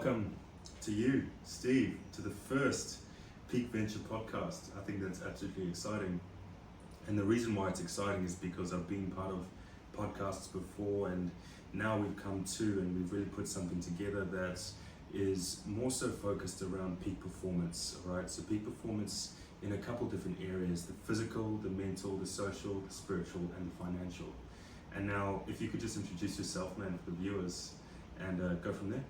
welcome to you, Steve, to the first Peak Venture podcast. I think that's absolutely exciting. And the reason why it's exciting is because I've been part of podcasts before, and now we've come to and we've really put something together that is more so focused around peak performance, right? So peak performance in a couple different areas: the physical, the mental, the social, the spiritual, and the financial. And now, if you could just introduce yourself, man, for the viewers, and go from there.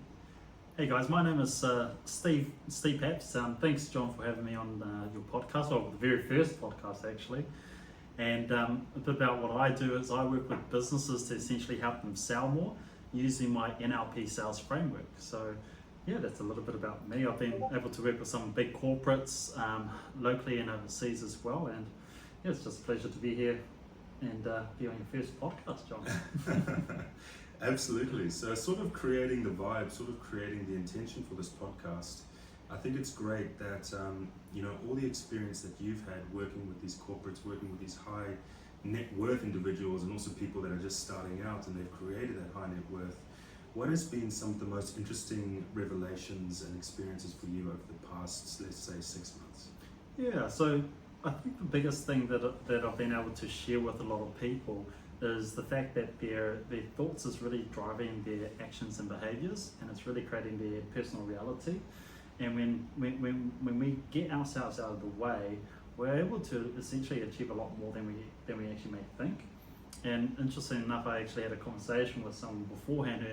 Hey guys, my name is Steve Papps. Thanks, John, for having me on your podcast, or the very first podcast actually. And a bit about what I do is I work with businesses to essentially help them sell more using my NLP sales framework. So yeah, that's a little bit about me. I've been able to work with some big corporates locally and overseas as well. And yeah, it's just a pleasure to be here and be on your first podcast, John. Absolutely. So sort of creating the vibe, sort of creating the intention for this podcast. I think it's great that, all the experience that you've had working with these corporates, working with these high net worth individuals, and also people that are just starting out and they've created that high net worth. What has been some of the most interesting revelations and experiences for you over the past, let's say, 6 months? Yeah, so I think the biggest thing that I've been able to share with a lot of people is the fact that their thoughts is really driving their actions and behaviors, and it's really creating their personal reality. And when we get ourselves out of the way, we're able to essentially achieve a lot more than we actually may think. And interesting enough, I actually had a conversation with someone beforehand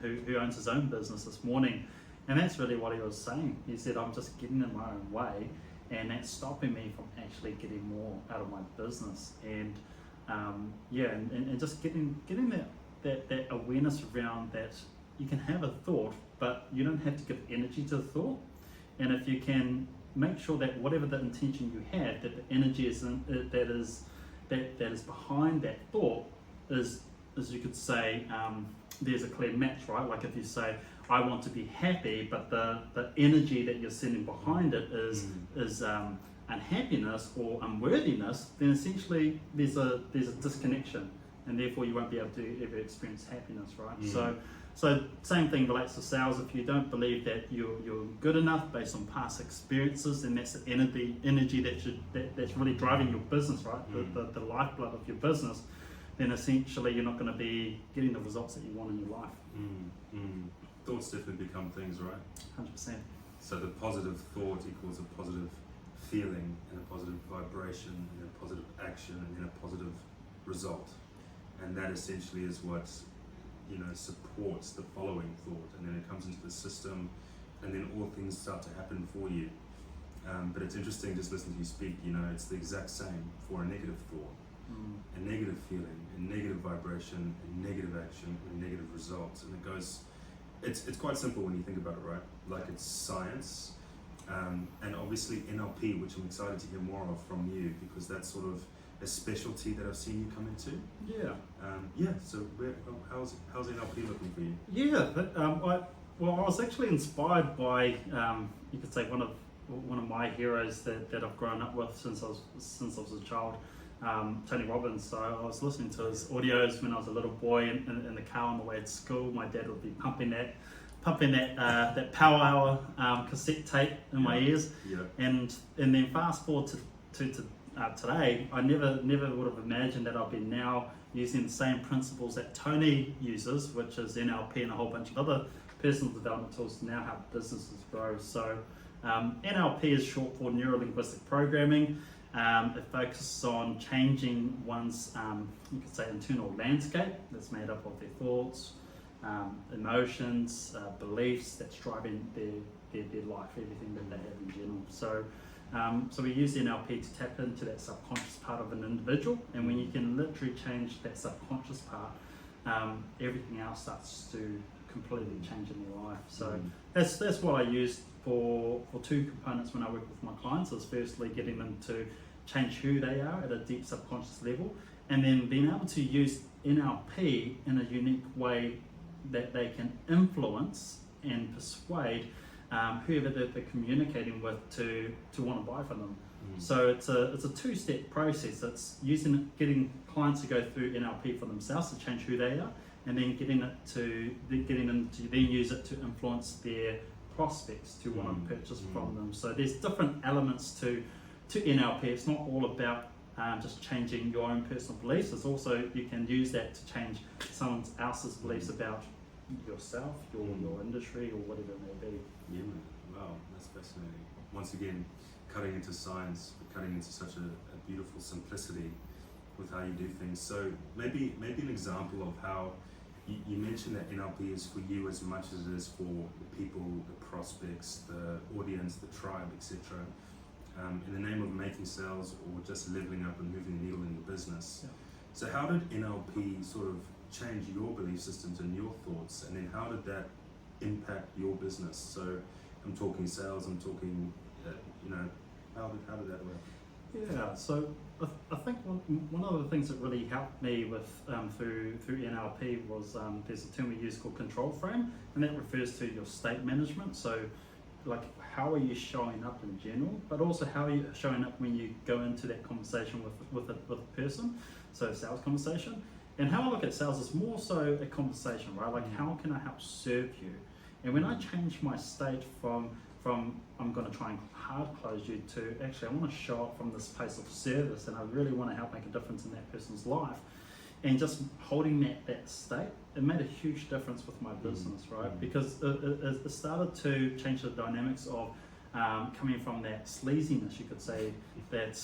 who owns his own business this morning, and that's really what he was saying. He said, I'm just getting in my own way, and that's stopping me from actually getting more out of my business. And and just getting that awareness around that you can have a thought, but you don't have to give energy to the thought. And if you can make sure that whatever the intention you had, that the energy that is behind that thought is, as you could say, there's a clear match, right? Like if you say, I want to be happy, but the energy that you're sending behind it is unhappiness or unworthiness, then essentially there's a disconnection, and therefore you won't be able to ever experience happiness, right? So same thing relates to sales. If you don't believe that you're good enough based on past experiences, then that's the energy that's really driving your business, right? The lifeblood of your business. Then essentially you're not going to be getting the results that you want in your life. Thoughts definitely become things, right? 100%. So the positive thought equals a positive feeling, and a positive vibration, and a positive action, and then a positive result. And that essentially is what supports the following thought, and then it comes into the system, and then all things start to happen for you. But it's interesting just listening to you speak. It's the exact same for a negative thought, a negative feeling, a negative vibration, a negative action, and negative results. And it goes. It's quite simple when you think about it, right? Like it's science. And obviously NLP, which I'm excited to hear more of from you, because that's sort of a specialty that I've seen you come into. So how's NLP looking for you? I was actually inspired by you could say one of my heroes that I've grown up with since I was a child, Tony Robbins. So I was listening to his audios when I was a little boy in the car on the way to school. My dad would be pumping that Power Hour cassette tape in my ears, and then fast forward to today, I never would have imagined that I'll be now using the same principles that Tony uses, which is NLP and a whole bunch of other personal development tools to now help businesses grow. So NLP is short for neuro-linguistic programming. It focuses on changing one's, you could say, internal landscape that's made up of their thoughts, emotions, beliefs that's driving their life, everything that they have in general. So we use NLP to tap into that subconscious part of an individual, and when you can literally change that subconscious part, everything else starts to completely change in their life. So that's what I use for two components when I work with my clients. Is firstly getting them to change who they are at a deep subconscious level, and then being able to use NLP in a unique way that they can influence and persuade whoever they're communicating with to want to buy from them. So it's a two-step process. It's getting clients to go through NLP for themselves to change who they are, and then getting them to then use it to influence their prospects to want to purchase from them. So there's different elements to NLP. It's not all about just changing your own personal beliefs. It's also, you can use that to change someone else's beliefs about yourself, your industry, or whatever it may be. Yeah, man. Wow, that's fascinating. Once again, cutting into science, cutting into such a beautiful simplicity with how you do things. So maybe an example of how you mentioned that NLP is for you as much as it is for the people, the prospects, the audience, the tribe, etc. In the name of making sales or just leveling up and moving the needle in your business. Yeah. So how did NLP sort of change your belief systems and your thoughts, and then how did that impact your business? So I'm talking sales, I'm talking, how did that work? Yeah, so I think one of the things that really helped me with through NLP was there's a term we use called control frame, and that refers to your state management. So like, how are you showing up in general, but also how are you showing up when you go into that conversation with a person, so sales conversation. And how I look at sales is more so a conversation, right? Like, how can I help serve you? And when I change my state from I'm going to try and hard close you to actually I want to show up from this place of service, and I really want to help make a difference in that person's life, and just holding that state, it made a huge difference with my business, right? Because it started to change the dynamics of coming from that sleaziness, you could say, that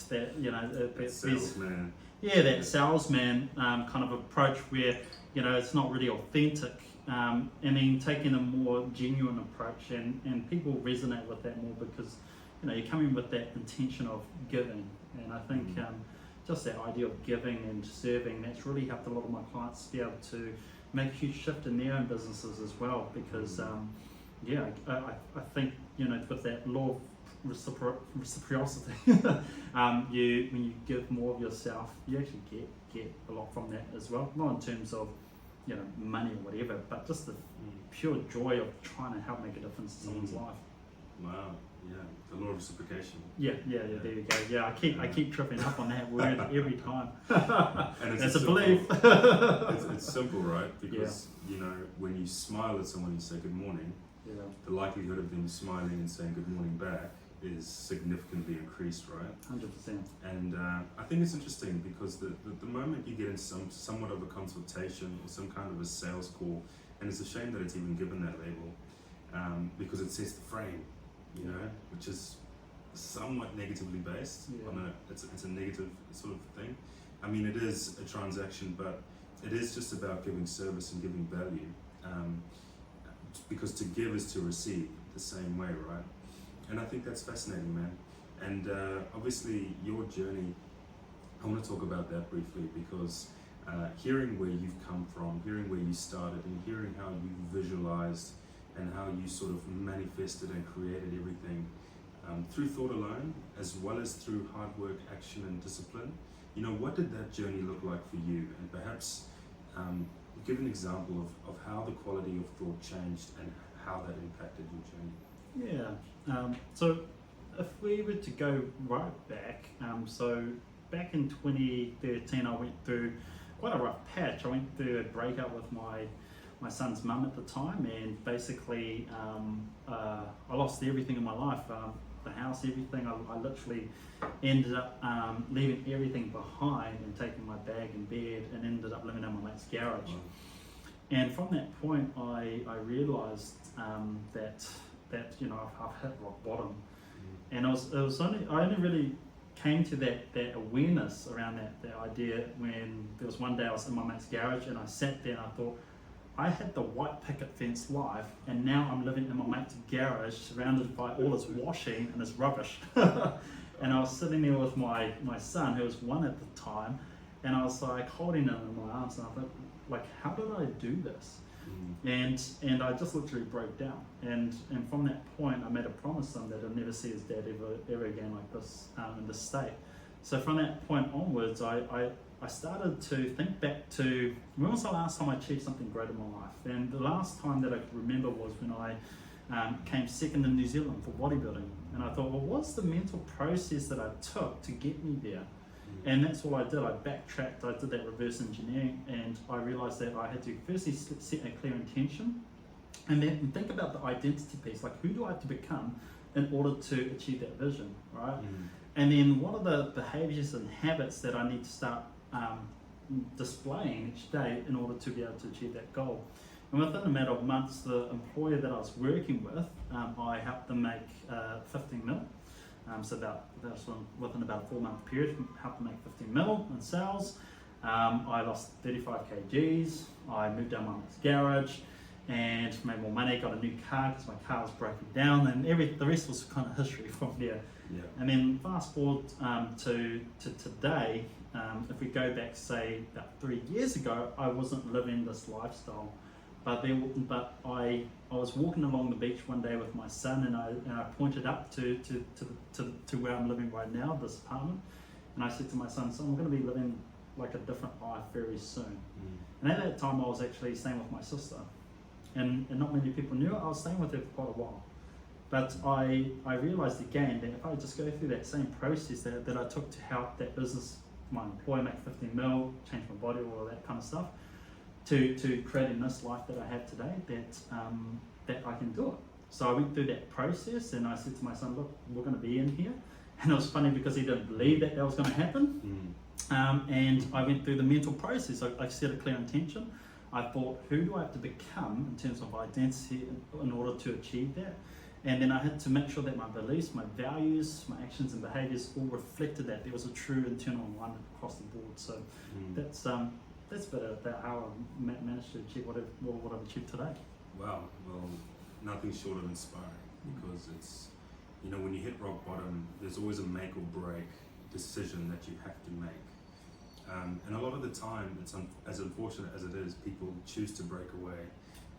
salesman. Yeah, that salesman kind of approach where it's not really authentic, and then taking a more genuine approach, and people resonate with that more because you're coming with that intention of giving, and I think just that idea of giving and serving, that's really helped a lot of my clients be able to make a huge shift in their own businesses as well, because I think with that law of reciprocity, when you give more of yourself, you actually get a lot from that as well, not in terms of money or whatever, but just the pure joy of trying to help make a difference in someone's life. Wow, yeah, the law of reciprocation. Yeah, there you go. Yeah, I keep tripping up on that word every time. And it's a belief. it's simple, right? Because when you smile at someone and say good morning, the likelihood of them smiling and saying good morning back is significantly increased, right? 100%. And I think it's interesting because the moment you get in somewhat of a consultation or some kind of a sales call, and it's a shame that it's even given that label, because it sets the frame, which is somewhat negatively based. It's a negative sort of thing. I mean, it is a transaction, but it is just about giving service and giving value, because to give is to receive the same way, right? And I think that's fascinating, man. And obviously your journey, I want to talk about that briefly, because hearing where you've come from, hearing where you started, and hearing how you visualized and how you sort of manifested and created everything through thought alone, as well as through hard work, action, and discipline. What did that journey look like for you? And perhaps give an example of how the quality of thought changed and how that impacted your journey. Yeah, so if we were to go right back, so back in 2013 I went through quite a rough patch. I went through a breakup with my son's mum at the time, and basically I lost everything in my life, the house, everything. I literally ended up leaving everything behind and taking my bag and bed, and ended up living in my mate's garage. And from that point I realised that I've hit rock bottom, and I only really came to that awareness around that idea when there was one day I was in my mate's garage, and I sat there and I thought, I had the white picket fence life, and now I'm living in my mate's garage surrounded by all this washing and this rubbish. And I was sitting there with my son, who was 1 at the time, and I was like holding him in my arms, and I thought, like, how did I do this? And I just literally broke down, and from that point I made a promise to him that I'd never see his dad ever again like this, in this state. So from that point onwards I started to think back to when was the last time I achieved something great in my life, and the last time that I could remember was when I came second in New Zealand for bodybuilding. And I thought, well, what's the mental process that I took to get me there? And that's all I did. I backtracked, I did that reverse engineering, and I realized that I had to firstly set a clear intention, and then think about the identity piece, like who do I have to become in order to achieve that vision, right? And then what are the behaviors and habits that I need to start displaying each day in order to be able to achieve that goal. And within a matter of months, the employer that I was working with, I helped them make 15 mil. So within about a 4-month period, helped them make 15 mil in sales. I lost 35 kgs. I moved down my next garage and made more money. Got a new car because my car was broken down, and the rest was kind of history from there. Yeah. And then fast forward to today. If we go back, say, about 3 years ago, I wasn't living this lifestyle. But I was walking along the beach one day with my son, and I pointed up to where I'm living right now, this apartment, and I said to my son, I'm going to be living like a different life very soon. And at that time, I was actually staying with my sister, and not many people knew it. I was staying with her for quite a while. But I realized again that if I just go through that same process that I took to help that business, my employer, make 15 mil, change my body, all of that kind of stuff, to creating this life that I have today, that I can do it. So I went through that process, and I said to my son, look, we're going to be in here. And it was funny because he didn't believe that was going to happen. And I went through the mental process. I set a clear intention. I thought, who do I have to become in terms of identity in order to achieve that? And then I had to make sure that my beliefs, my values, my actions and behaviors all reflected that. There was a true internal alignment across the board. So that's about how I managed to achieve what I've achieved today. Wow, well, nothing short of inspiring, because it's, when you hit rock bottom, there's always a make or break decision that you have to make. And a lot of the time, it's as unfortunate as it is, people choose to break away,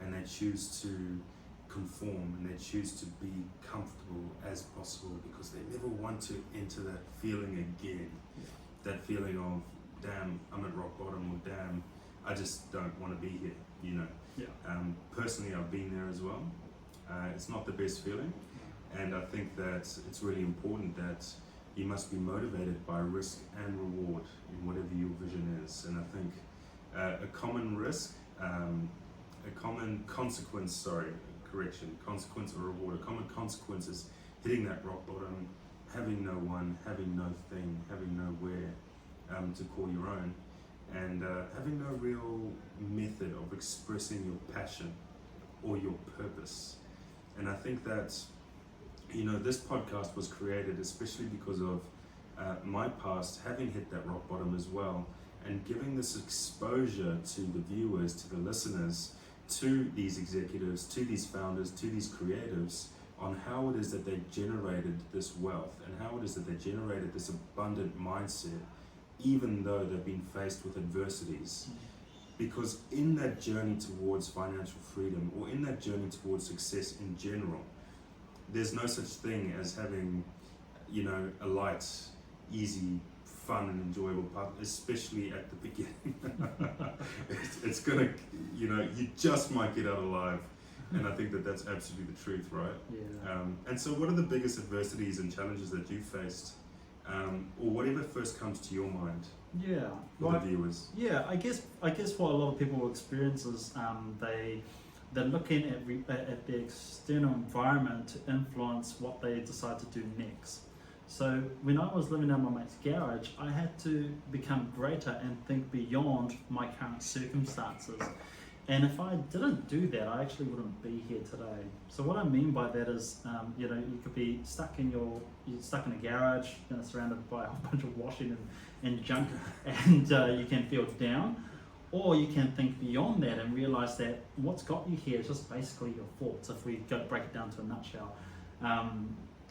and they choose to conform, and they choose to be comfortable as possible because they never want to enter that feeling again. That feeling of, damn, I'm at rock bottom, or damn, I just don't want to be here, Personally, I've been there as well. It's not the best feeling, and I think that it's really important that you must be motivated by risk and reward in whatever your vision is. And I think a common risk, a common consequence, consequence or reward, a common consequence is hitting that rock bottom, having no one, having no thing, having nowhere to call your own, and having no real method of expressing your passion or your purpose. And I think that, this podcast was created especially because of my past, having hit that rock bottom as well, and giving this exposure to the viewers, to the listeners, to these executives, to these founders, to these creatives, on how it is that they generated this wealth and how it is that they generated this abundant mindset, even though they've been faced with adversities. Because in that journey towards financial freedom, or in that journey towards success in general, there's no such thing as having, a light, easy, fun and enjoyable path, especially at the beginning. It's gonna, you just might get out alive. And I think that that's absolutely the truth, right? Yeah. And so what are the biggest adversities and challenges that you faced, or whatever first comes to your mind? Yeah. For the viewers. Yeah, I guess what a lot of people experience is they're looking at the external environment to influence what they decide to do next. So when I was living in my mate's garage, I had to become greater and think beyond my current circumstances. And if I didn't do that, I actually wouldn't be here today. So what I mean by that is, you could be stuck in a garage, surrounded by a whole bunch of washing and junk, and you can feel down. Or you can think beyond that and realize that what's got you here is just basically your thoughts, if we break it down to a nutshell.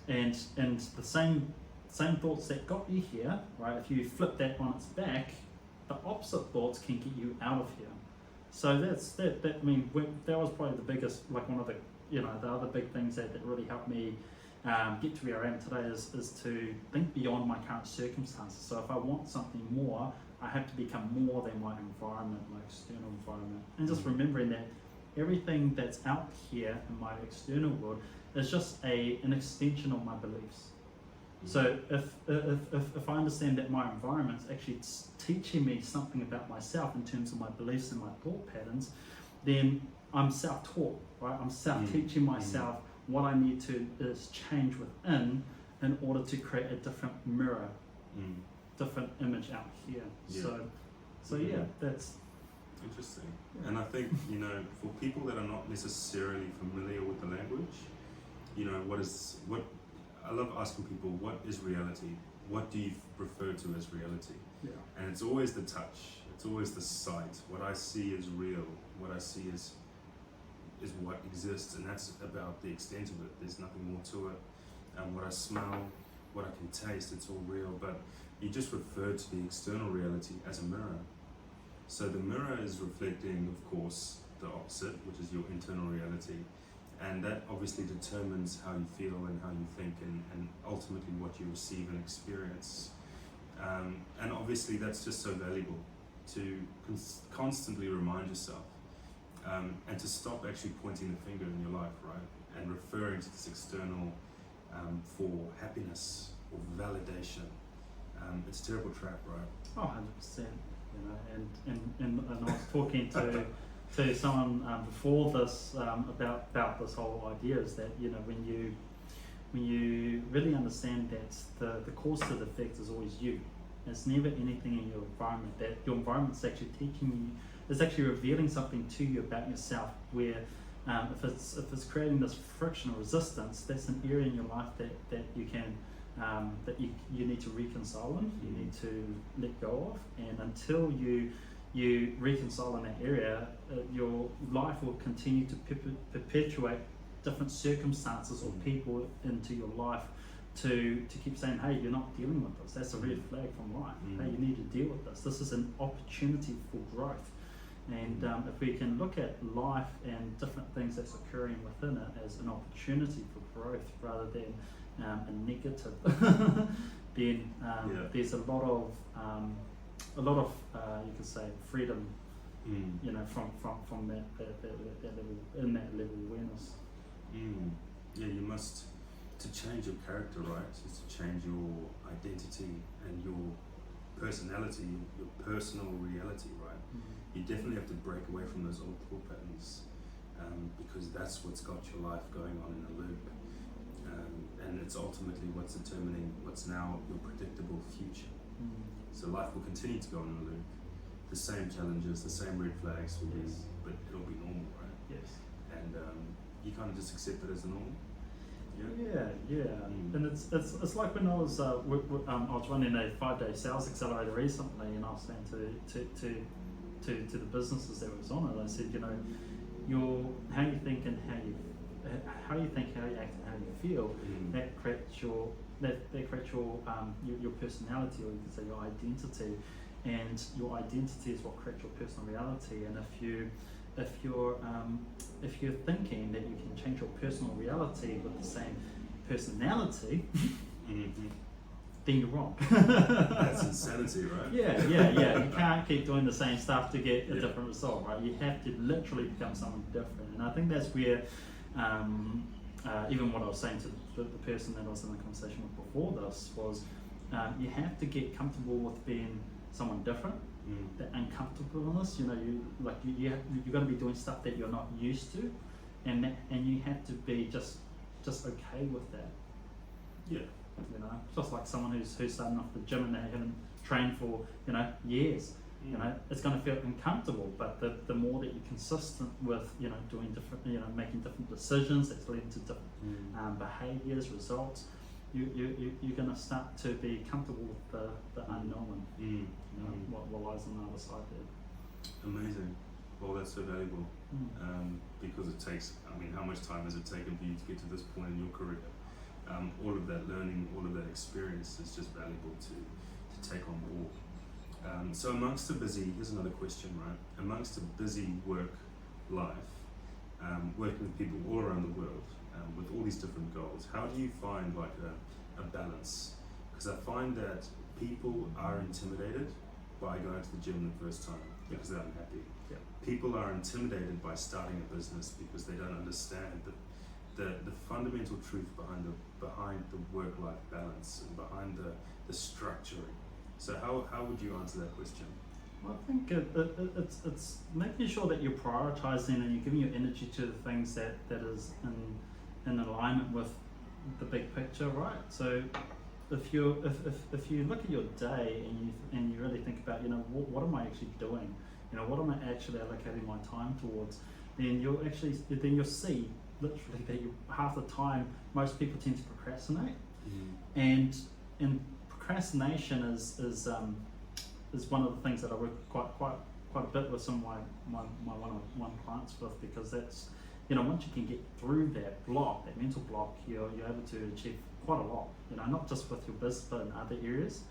And the same thoughts that got you here, right? If you flip that on its back, the opposite thoughts can get you out of here. So that was probably the biggest, one of the, the other big things that really helped me get to where I am today is to think beyond my current circumstances. So if I want something more, I have to become more than my environment, my external environment. And just remembering that everything that's out here in my external world is just an extension of my beliefs. So if I understand that my environment's actually teaching me something about myself in terms of my beliefs and my thought patterns, then I'm self-taught, right? I'm self-teaching myself what I need to is change within in order to create a different mirror, different image out here. So yeah, that's interesting. And I think, you know, for people that are not necessarily familiar with the language, you know, what I love asking people, what is reality? What do you refer to as reality? Yeah. And it's always the touch, it's always the sight. What I see is real. What I see is what exists, and that's about the extent of it. There's nothing more to it. What I smell, what I can taste, it's all real. But you just refer to the external reality as a mirror. So the mirror is reflecting, of course, the opposite, which is your internal reality. And that obviously determines how you feel and how you think, and ultimately what you receive and experience. And obviously that's just so valuable to constantly remind yourself, and to stop actually pointing the finger in your life, right? And referring to this external for happiness or validation. It's a terrible trap, right? Oh, 100%. You know, and I was talking to someone before this about this whole idea is that, you know, when you really understand that the cause to the effect is always you. It's never anything in your environment. That your environment's actually teaching you, it's actually revealing something to you about yourself. Where if it's creating this friction or resistance, that's an area in your life that you can that you need to reconcile in, you need to let go of, and until you reconcile in that area, your life will continue to perpetuate different circumstances or people into your life to keep saying, hey, you're not dealing with this. That's a red flag from life. Hey, you need to deal with this. This is an opportunity for growth. And if we can look at life and different things that's occurring within it as an opportunity for growth rather than a negative, then there's a lot of you could say freedom, you know, from that level, in that level of awareness. Yeah, you must, to change your character, right, is to change your identity and your personality, your personal reality, right? You definitely have to break away from those old thought patterns, because that's what's got your life going on in a loop. And it's ultimately what's determining what's now your predictable future. So life will continue to go on in a loop. The same challenges, the same red flags will be, but it'll be normal, right? Yes. And you kind of just accept it as the normal. And it's like when I was running a 5-day sales accelerator recently, and I was saying to the businesses that was on it, I said, you know, how you think and how you act and how you feel, that creates your personality, or you can say your identity, and your identity is what creates your personal reality. And if you're thinking that you can change your personal reality with the same personality, then you're wrong. That's insanity, right? Yeah. You can't keep doing the same stuff to get a different result, right? You have to literally become someone different. And I think that's where even what I was saying to the person that I was in the conversation with before this was, you have to get comfortable with being someone different, that uncomfortableness. You know, you're going to be doing stuff that you're not used to, and you have to be just okay with that. Yeah. You know, just like someone who's starting off the gym and they haven't trained for, you know, years. You know, it's going to feel uncomfortable, but the more that you're consistent with, you know, doing different, you know, making different decisions that's leading to different behaviors, results, you're going to start to be comfortable with the unknown. You know, what lies on the other side there. Amazing. Well, that's so valuable, because it takes, I mean, how much time has it taken for you to get to this point in your career? All of that learning, all of that experience is just valuable to take on board. So amongst a busy, here's another question, right? Amongst a busy work life, working with people all around the world, with all these different goals, how do you find like a balance? Because I find that people are intimidated by going to the gym the first time because they're unhappy. People are intimidated by starting a business because they don't understand the fundamental truth behind the work-life balance and behind the structuring. So how would you answer that question? Well, I think it's making sure that you're prioritizing and you're giving your energy to the things that is in alignment with the big picture, right? So if you look at your day and you really think about, what am I actually doing? What am I actually allocating my time towards? Then you'll see literally that half the time most people tend to procrastinate, and procrastination is one of the things that I work quite a bit with some of my one-on-one clients with, because that's, once you can get through that block, that mental block, you're able to achieve quite a lot, not just with your business but in other areas.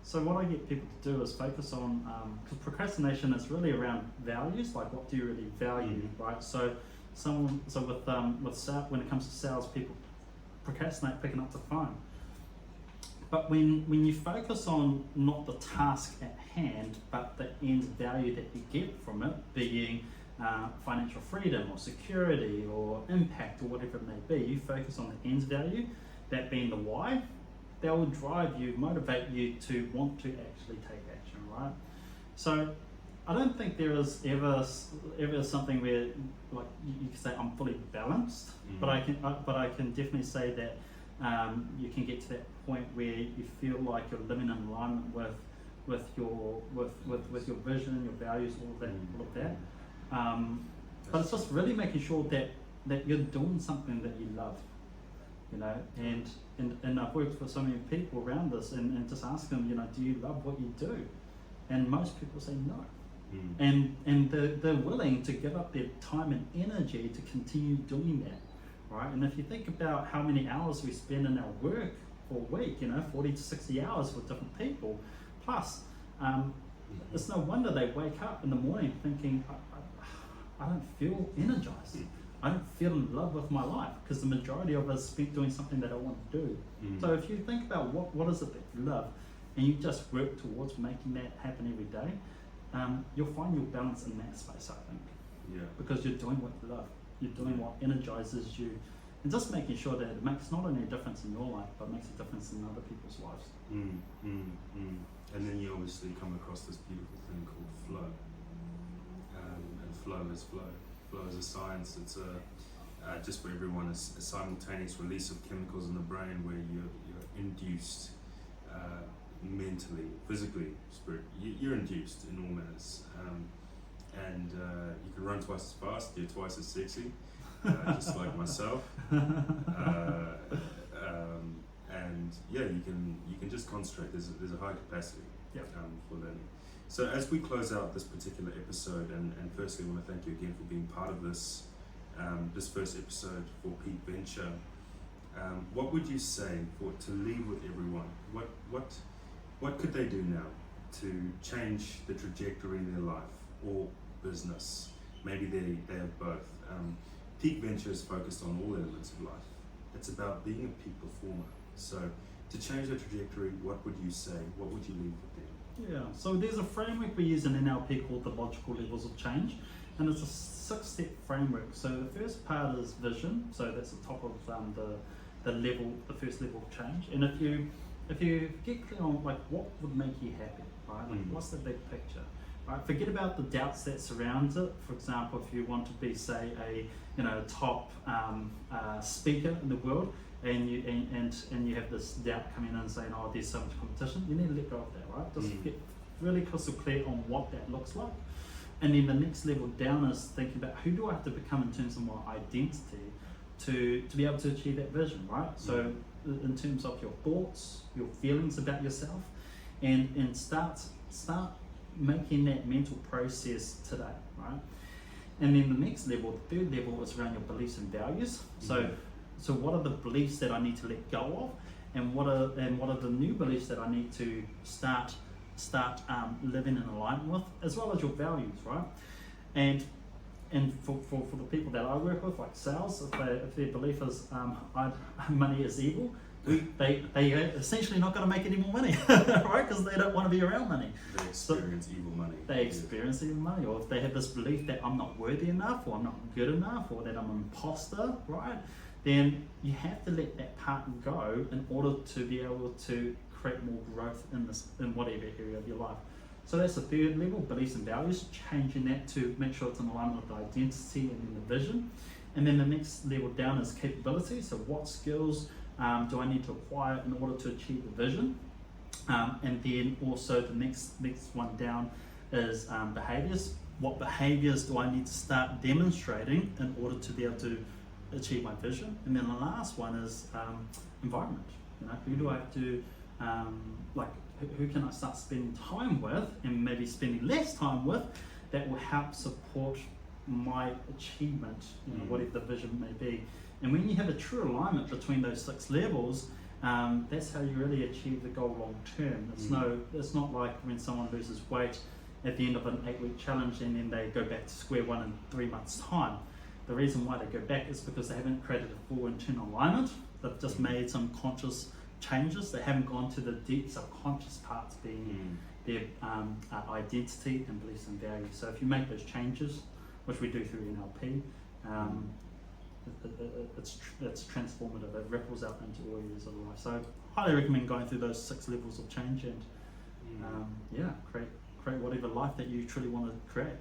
So what I get people to do is focus on, because procrastination is really around values, like what do you really value, right? So when it comes to sales, people procrastinate picking up the phone. But when you focus on not the task at hand, but the end value that you get from it, being financial freedom or security or impact or whatever it may be, you focus on the end value, that being the why, that will drive you, motivate you to want to actually take action, right? So I don't think there is ever something where, like, you can say I'm fully balanced, but I can definitely say that you can get to that point where you feel like you're living in alignment with your vision, your values, all of that. But it's just really making sure that you're doing something that you love, and I've worked with so many people around this, and just ask them, do you love what you do? And most people say no. And they're willing to give up their time and energy to continue doing that, right? And if you think about how many hours we spend in our work for a week, 40 to 60 hours with different people, plus it's no wonder they wake up in the morning thinking, I don't feel energized. I don't feel in love with my life, because the majority of us spent doing something that I want to do. So if you think about what is it that you love, and you just work towards making that happen every day, you'll find your balance in that space, I think. Yeah. Because you're doing what you love, you're doing what energizes you, and just making sure that it makes not only a difference in your life, but makes a difference in other people's lives. And then you obviously come across this beautiful thing called flow. And flow is flow. Flow is a science. It's just for everyone, a simultaneous release of chemicals in the brain where you're induced mentally, physically, you're induced in all manners. And you can run twice as fast, you're twice as sexy, just like myself. And yeah, you can just concentrate. There's a high capacity for learning. So as we close out this particular episode, and firstly I want to thank you again for being part of this this first episode for Peak Venture. What would you say to leave with everyone? What could they do now to change the trajectory in their life or business? Maybe they have both. Peak Venture is focused on all elements of life. It's about being a peak performer. So to change the trajectory, what would you say? What would you leave with them? Yeah, so there's a framework we use in NLP called the logical levels of change, and it's a 6-step framework. So the first part is vision, so that's the top of the first level of change. And if you get clear on like what would make you happy, right? Like what's the big picture, right? Forget about the doubts that surround it. For example, if you want to be, say, a top speaker in the world, and you have this doubt coming in saying, oh, there's so much competition, you need to let go of that, right? Just get really crystal clear on what that looks like. And then the next level down is thinking about who do I have to become in terms of my identity to be able to achieve that vision, right? So in terms of your thoughts, your feelings about yourself, and start making that mental process today, right? And then the next level, the third level, is around your beliefs and values. So what are the beliefs that I need to let go of, and what are the new beliefs that I need to start living in alignment with, as well as your values, right? And for the people that I work with, like sales, if their belief is money is evil, they are essentially not going to make any more money, right? Because they don't want to be around money. They experience evil money. They experience evil money, or if they have this belief that I'm not worthy enough, or I'm not good enough, or that I'm an imposter, right? then you have to let that part go in order to be able to create more growth in whatever area of your life. So that's the third level, beliefs and values, changing that to make sure it's in alignment with the identity and the vision. And then the next level down is capability. So what skills do I need to acquire in order to achieve the vision? And then also the next one down is behaviors. What behaviors do I need to start demonstrating in order to be able to achieve my vision? And then the last one is environment. Who do I have to who can I start spending time with, and maybe spending less time with, that will help support my achievement, whatever the vision may be. And when you have a true alignment between those 6 levels, that's how you really achieve the goal long term. It's not like when someone loses weight at the end of an 8-week challenge and then they go back to square one in 3 months' time. The reason why they go back is because they haven't created a full internal alignment. They've just made some conscious changes. They haven't gone to the deep subconscious parts, being their identity and beliefs and values. So if you make those changes, which we do through NLP, it's transformative. It ripples out into all areas of life. So highly recommend going through those 6 levels of change and create whatever life that you truly want to create.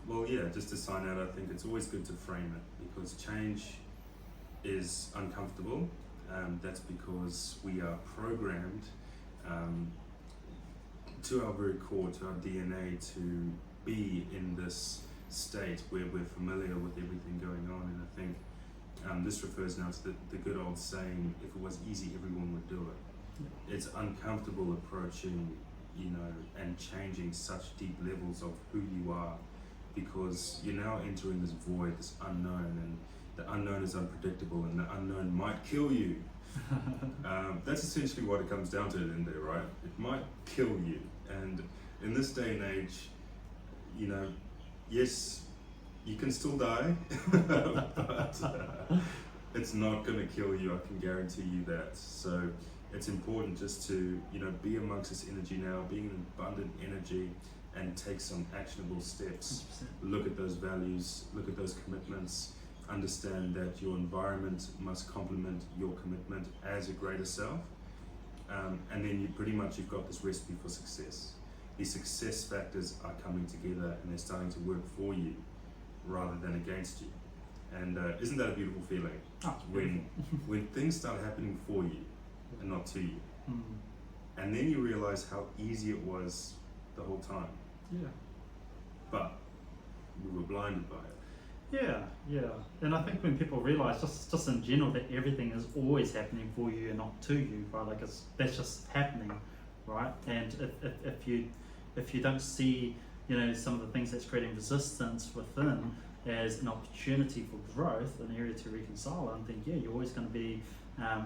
Well, yeah, just to sign out, I think it's always good to frame it, because change is uncomfortable. That's because we are programmed to our very core, to our DNA, to be in this state where we're familiar with everything going on. And I think this refers now to the good old saying, if it was easy, everyone would do it. Yeah. It's uncomfortable approaching, and changing such deep levels of who you are, because you're now entering this void, this unknown, and the unknown is unpredictable, and the unknown might kill you. That's essentially what it comes down to in there, right? It might kill you. And in this day and age, yes, you can still die, but it's not going to kill you, I can guarantee you that. So it's important just to, be amongst this energy now, being an abundant energy, and take some actionable steps. 100%. Look at those values, look at those commitments, understand that your environment must complement your commitment as a greater self, and then you've got this recipe for success. These success factors are coming together and they're starting to work for you rather than against you. And isn't that a beautiful feeling? When things start happening for you and not to you, and then you realize how easy it was the whole time. Yeah. But we were blinded by it. Yeah. And I think when people realize, just in general, that everything is always happening for you and not to you, right? Like that's just happening, right? And if you don't see, some of the things that's creating resistance within as an opportunity for growth, an area to reconcile, and think, you're always going to be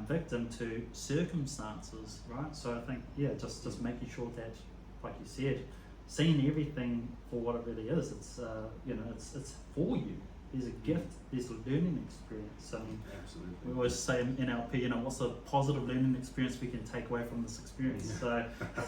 victim to circumstances, right? So I think, just making sure that, like you said, seeing everything for what it really is. It's it's for you. There's a gift. There's a learning experience. I mean, absolutely. We always say in NLP, what's a positive learning experience we can take away from this experience? So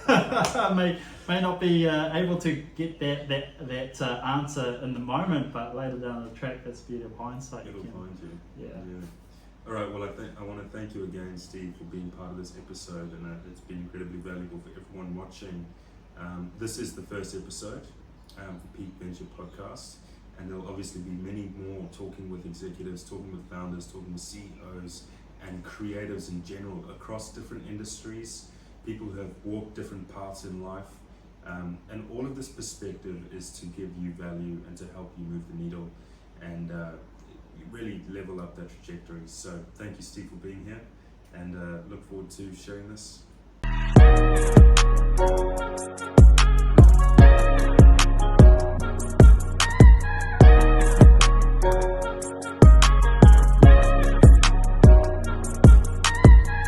I may not be able to get that answer in the moment, but later down the track, that's the beauty of hindsight. It'll find you. Yeah. All right. Well, I want to thank you again, Steve, for being part of this episode, and it's been incredibly valuable for everyone watching. This is the first episode for Peak Venture Podcast, and there'll obviously be many more, talking with executives, talking with founders, talking with CEOs and creatives in general across different industries, people who have walked different paths in life, and all of this perspective is to give you value and to help you move the needle and really level up that trajectory. So thank you, Steve, for being here, and look forward to sharing this